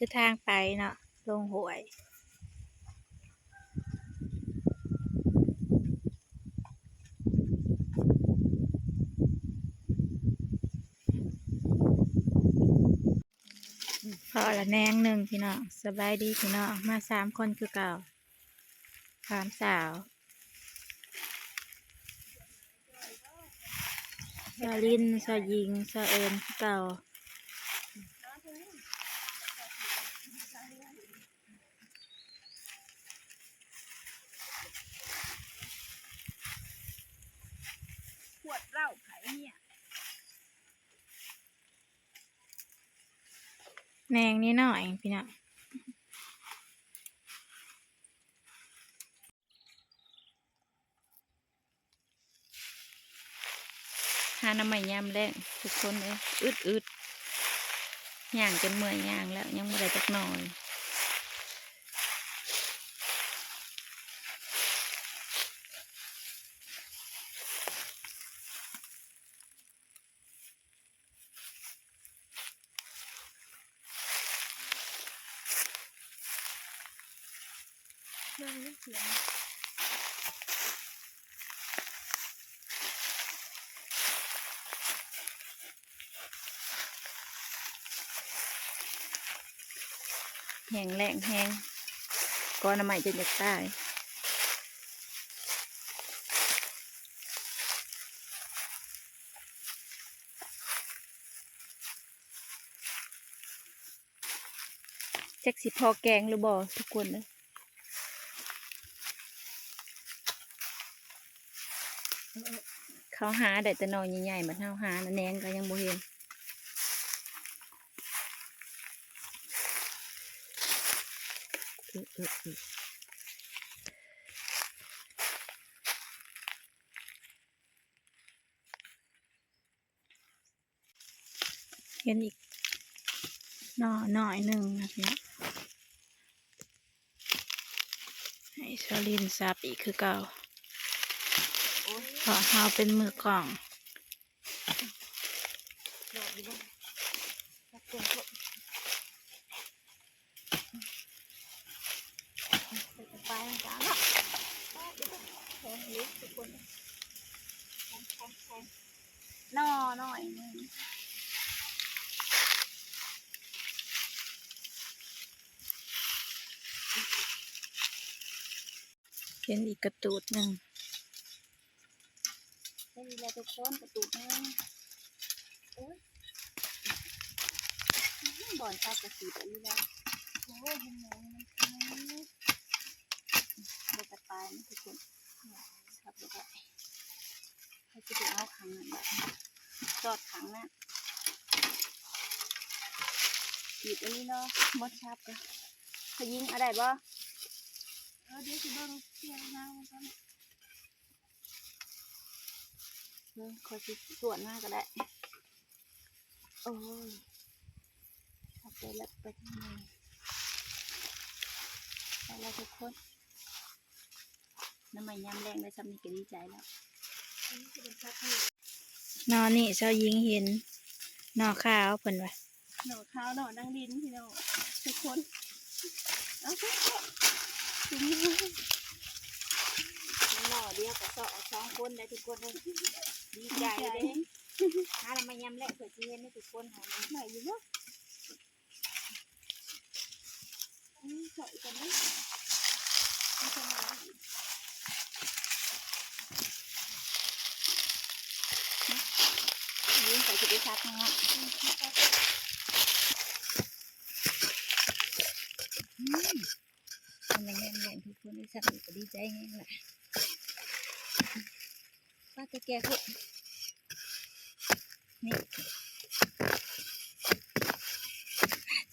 คือทางไปเนาะลงห้วยพอละแนงหนึ่งพี่น้องสบายดีพี่น้องมา3 คนคือเก่า3 สาวสาลินสายิงสาเอิญคือเก่าขวดเหล้าไผ่เนี่ยแนงนี้หน่อยพี่น้องหาน้ำใหม่ยามแรงทุกคนเลยอึดย่างจนเมื่อยย่างแล้วยังไม่ได้จักหน่อยเรื่องเสียงแห้งแรงแห้งก้อนน้ำใหม่จนอยากตายแจ็คสิพอแกงหรือบ่ทุกคนเลยเขาหาได้แต่นอนใหญ่ๆมันเขาหาแนงก็ยังบ่เห็นเห็นอีกหน่อยหนึ่งนะพี่น้องให้สลินซับอีกคือเก่าเพราะเขาเป็นมือกล่องดอกอยู่บ้างรับตัวเขาไปไปจ้าละแทงเล็กทุกคนแทงหน่อยนึงเห็นอีกกระตูดหนึ่งให้ดีแล้วทุกคนกระตุกนึงโอ้ยบ่อนชอบกระสีแบบนี้แล้วโอ้ยมันเหนื่อยมันเราจะตายนะทุกคนครับเดี๋ยวก็ให้จะไปเอาขังนั่นแบบจอดขังนั่นขีดอันนี้เนาะมดชับกันเขายิงอะไรบ่เดี๋ยวจะโดนเสียน้ำกันคอยส่วนหน้าก็ได้โอ้ยขับไปแล้วไปทำไมไปแล้วทุกคนน้ำมันยำแรงเลยซ้ำนี่ก็ดีใจแล้วนอนี่เจ้ายิงเห็นนอข้าวเพิ่นว่าหน่อข้าวหน่อนั่งดินพี่น้องทุกคนเอาทุกคนหน่อเดียวกับ2 คนได้ทุกคนเลยดีใจเลยหาน้ำมันยำแรงเผื่อจะเห็นได้ทุกคนหาหน่อยอยู่เนาะใส่กันนะไม่ใช่มายิงใส่จุดที่ชัดนะฮะมันแรงๆทุกคนได้สักก็ดีใจแห้งแหละป้าตะแกคุนี่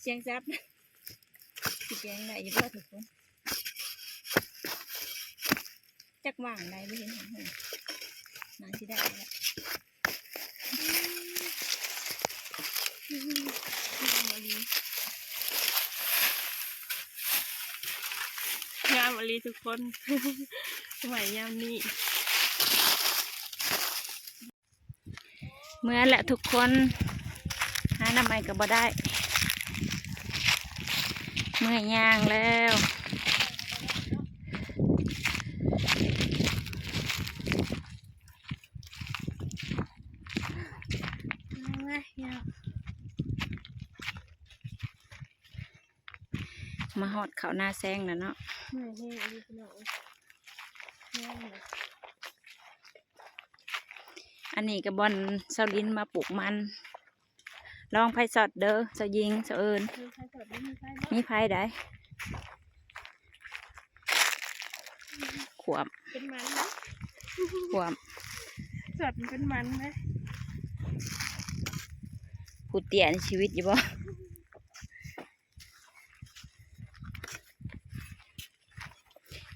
เสียงซับสิแกงไหนอยู่บ่ทุกคนจักว่างได้ไม่เห็นหงนานที่ได้แล้วงามอลีทุกคนสมัยยามนี้เมื่อแหละทุกคนหาน้ำใหม่ก็บ่ได้ เมื่อยย่างแล้วมาหอดเขาหน้าแซงนะเนาะอันนี้กับบอลเสาลินมาปลูกมันลองไผ่สอดเด้อเสายิงเสาเอิญมีไผ่ได้ขวบ เป็นมันนะ ขวบ สดเป็นมันนะ ผู้เตี้ยในชีวิตอยู่บ่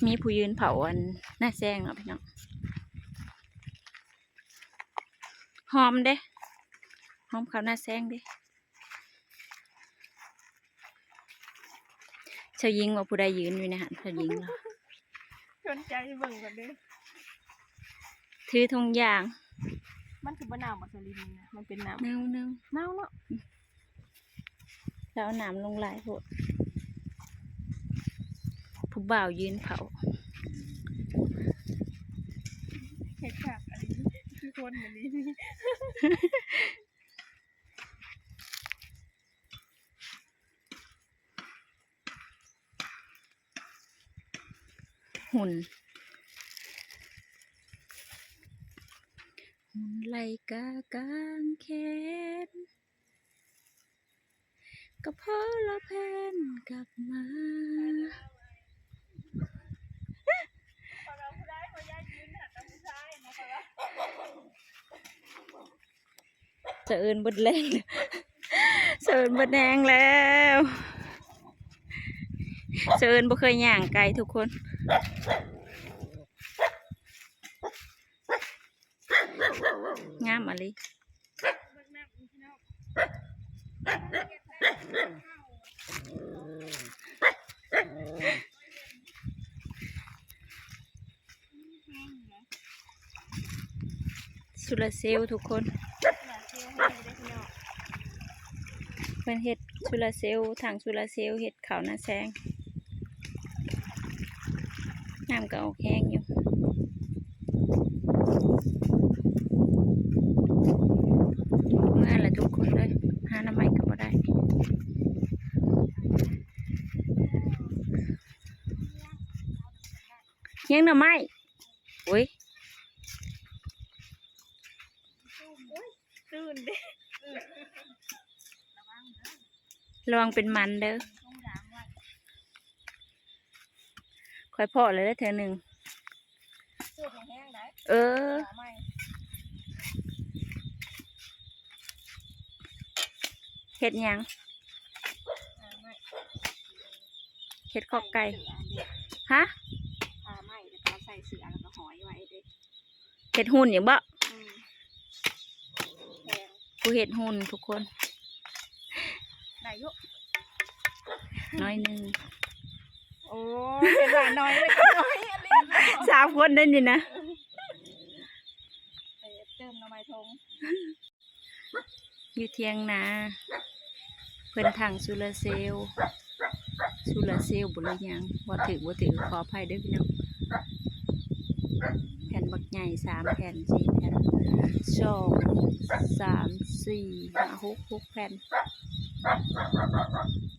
มีผู้ยืนเผาอันหน้าแซงเนาะพี่น้องหอมเด้หอมเขาหน้าแซงเด้เชายิงว่าผู้ใดยืนอยู่ในหันเชายิงเนาะ สนใจเบิ่งกันเด้อ ถือธงยาง มันคือมะนาวมัสลินนะมันเป็นน้ำ เน่า เน่าเนาะ แล้วเอาน้ำลงหลายโพดผู้บ่าวยืนเผา เห็ดขาดอันนี้คือคนอันนี้ หุ่นไหลกากางแขนก็เพราะเราแพนกลับมาจะเอินบดแรงจะเอินบดแดงแล้วจะเอินบ่เคยย่างไกลทุกคนงามอะไรสุรเซลลทุกคนเป็นเห็ดสุรเซลลทางสุรเซลลเห็ดเขาหน้าแซงน้ำก็ออกแห้งอยู่เมื่อไรทุกคนเลยหาน้ำมันก็บ่ได้ยังหน่อไม้โอ้ย ตื่นเด้ ระวังเป็นมันเด้อคอยพอเลยได้เธอหนึ่งเออเห็ดหยังเห็ดขอกไก่ฮะ ไม่แล้วก็ใส่เสือแล้วก็หอยไว้เด้ เห็ดหุ่นอย่างบ่ แพง กูเห็ดหุ่นทุกคน ได้ยุ น้อยหนึ่ง โอ้เป็นหลานน้อยเลยน้อยอะไร 3 คนได้นี่นะ เติมน้ำไม้ทง อยู่เทียงนาเพิ่นทางสุรเซลลบุรียังบ่ถือขออภัยเด้อพี่น้องแผ่นบักใหญ่3 แผ่น4 แผ่น2 3 4 5 6 แผ่น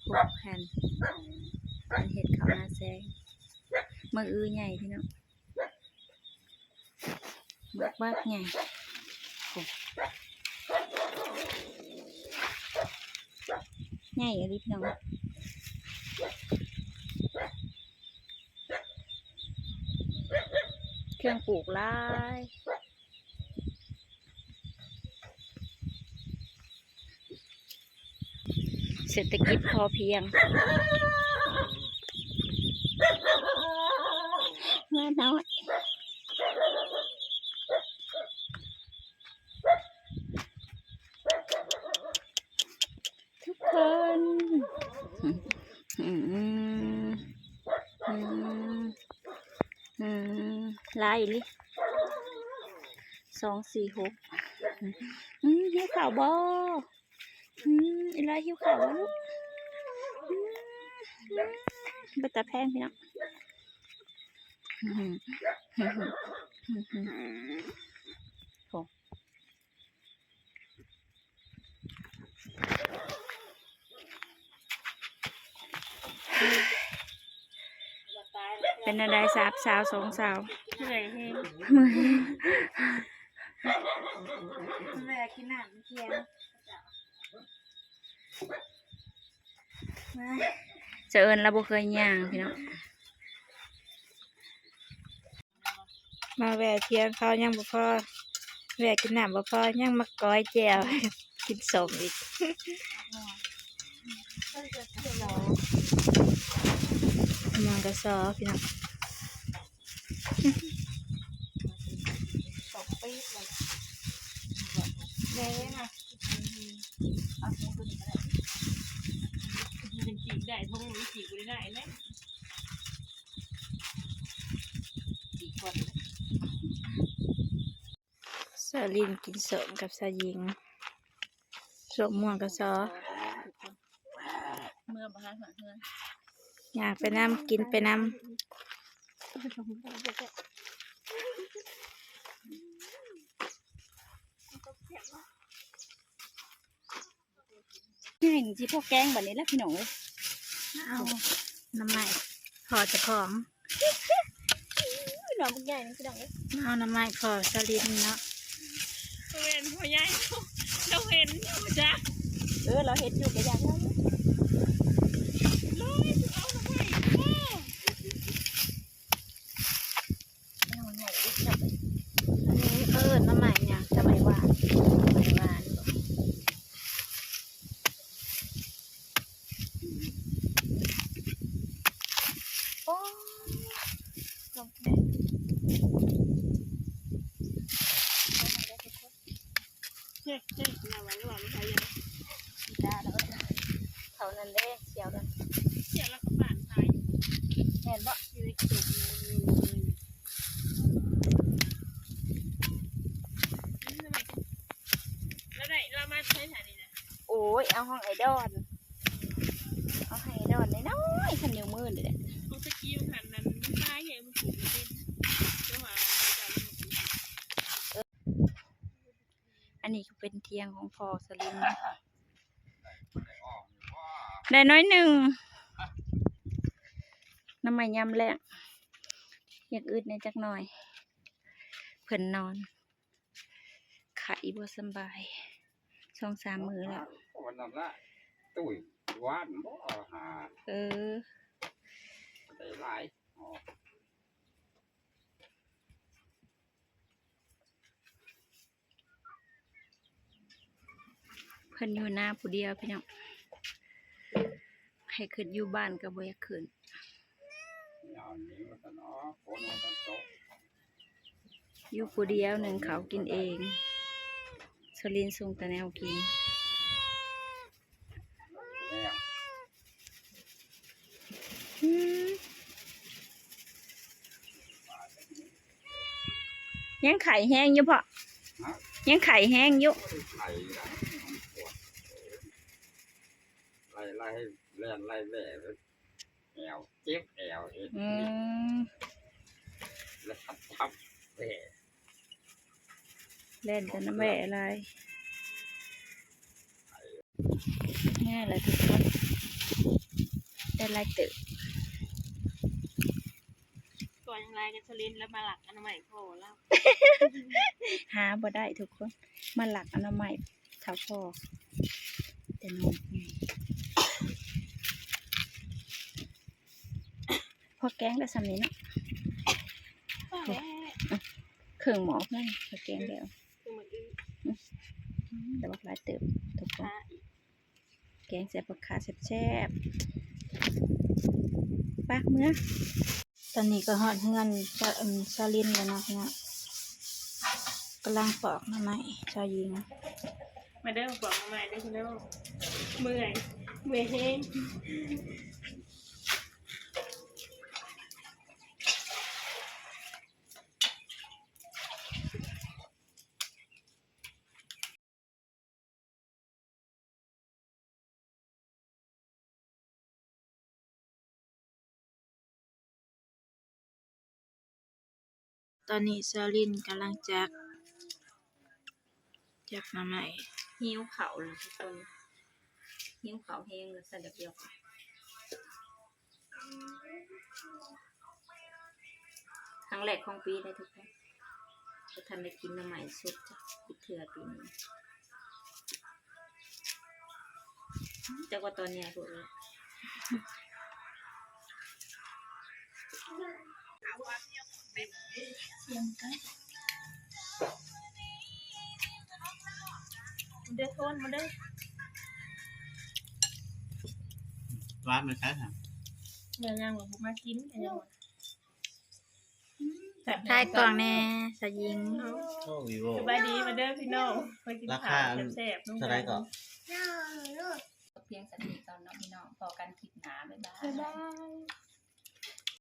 6 แผ่นเป็นเห็ดขาวหน้าแซงมืออื้อใหญ่พี่น้องบักใหญ่ใหญ่อะไรพี่น้องเครื่องปลูกหลายเศรษฐกิจพอเพียงมาน้อยทุกคนลายลิ2 4 6หิวข่าวบ่อะไรหิวข่าววะลูก บ่ตาแพงพี่น้องโอ้เป็นอะไรสาวสาวสองสาว เหนื่อยแฮง มือ แม่กินน้ำเคียง จะเอิญเราบ่เคยย่างพี่น้องมาแหวะเที่ยงเขายังบ่พอแหวะกินน้ำบ่พอยังมาก้อยแจ่ว กินสมอีกมันก็ซอพี่น้อง ตกปี๊ดเลยแม่น่ะเอาตัวนี้ก็ได้จีบได้ทุ่งนี้จีบได้ไหมจีบคน สาลินกินสมกับสายิงสมม่วงกับซอ เมื่อบ้านเมื่อ อยากไปน้ำกินไปน้ำ ง่ายจริงพวกแกงแบบนี้แล้วพี่หนู เอาน้ำไม้พอเจะของ พี่หนูพวกใหญ่นี่พี่หนู เอาน้ำไม้พอสลินเนาะ เห็นพ่อใหญ่เราเห็นจ้ะเราเห็นอยู่กับอย่างนั้นอันนี้น้ำไม้เนี่ยจะใบหวานใบหวานโอ้ลงแม่ เจ๊งานวันระหว่างไม่ใช่ยัง ตาแล้วเขานั่นเด้เสียวกัน เจ๊แล้วก็บ้านตาย แม่นบ่ อยู่ในกระดูกแล้วไหนเรามาใช้ฐานนี้นะ โอ้ยเอาห้องไอดอนเอาให้ไอดอนน้อยๆคันนิ้วมือเลยแหละ เขาตะกี้หันนั้นมันตายไงมันถูกเป็นเจ้าหา อันนี้ก็เป็นเทียงของพอสลินได้น้อยหนึ่งน้ำมันยำแรงอยากอึดในจักหน่อยเพิ่นนอนไข่บ่สำบาย2-3 มื้อแล้ว วันนั้นละตุ้ยหวานบ่หา เออ ได้หลายอ๋อ เพิ่นอยู่หน้าผู้เดียวพี่น้องให้ขึ้นอยู่บ้านก็บ่อยากขึ้น อย่างนี้ว่าซั่นอ๋อฝนว่าซั่นตก อยู่ผู้เดียวหนึ่งเขากินเองสลินส่งแต่แนวกิน แล้ว ยังไข่แห้งอยู่พอยังไข่แห้งอยู่ ไข่ละมันปวดไล่ให้แล่นไล่แหล่แอวเจ็บแอวเอ็ด อื นี่ ม แล้วทับแหล่ เล่นแต่น้ำแหวะอะไรง่ายเลยทุกคนได้ลายตึก ก่อนยังไงกันชลินแล้วมาหลักอันใหม่โผล่แล้ว หาบ่ได้ทุกคนมาหลักอนามัยเท่าพ่อแต่นมพอแกงได้สำนี้เนาะเครื่องหมอเพื่อนพอแกงแล้ว คือเหมือนอื้อ แต่ว่าหลายเติบทุกคนแกงแซ่บผักขาแซ่บๆปากเมื่อตอนนี้ก็ฮอดเฮือนซาลินแล้วเนาะเนี่ยกำลังปอกหน้ำไม้ชาวยิง มาเด้อบอกมาใหม่ได้คุณแม่เมื่อยแห้ง ตอนนี้ซาลินกำลังจักมาใหม่ หิวเขาเลยทุกคนหิวเขาแห้งเลยสะเดียวครั้งแรกของปีได้ทุกคนจะทันได้กินน้ำใหม่สุดจ้ะคิดเถื่อปีนี้จากว่าตอนเนี้ยพวกนี้เด้อโทนมาเด้อ ร้านมันใช่ไหม ยังบ่มากินยัง ทายกล่องแน่สยิง โอ้วิโว สบายดีมาเด้อพี่น้องไปกินข้าวแซ่บๆ เท่าไรก่อน เพียงสติตอนน้องพี่น้องพอกันคลิปหนาบ๊ายบาย บ๊ายบาย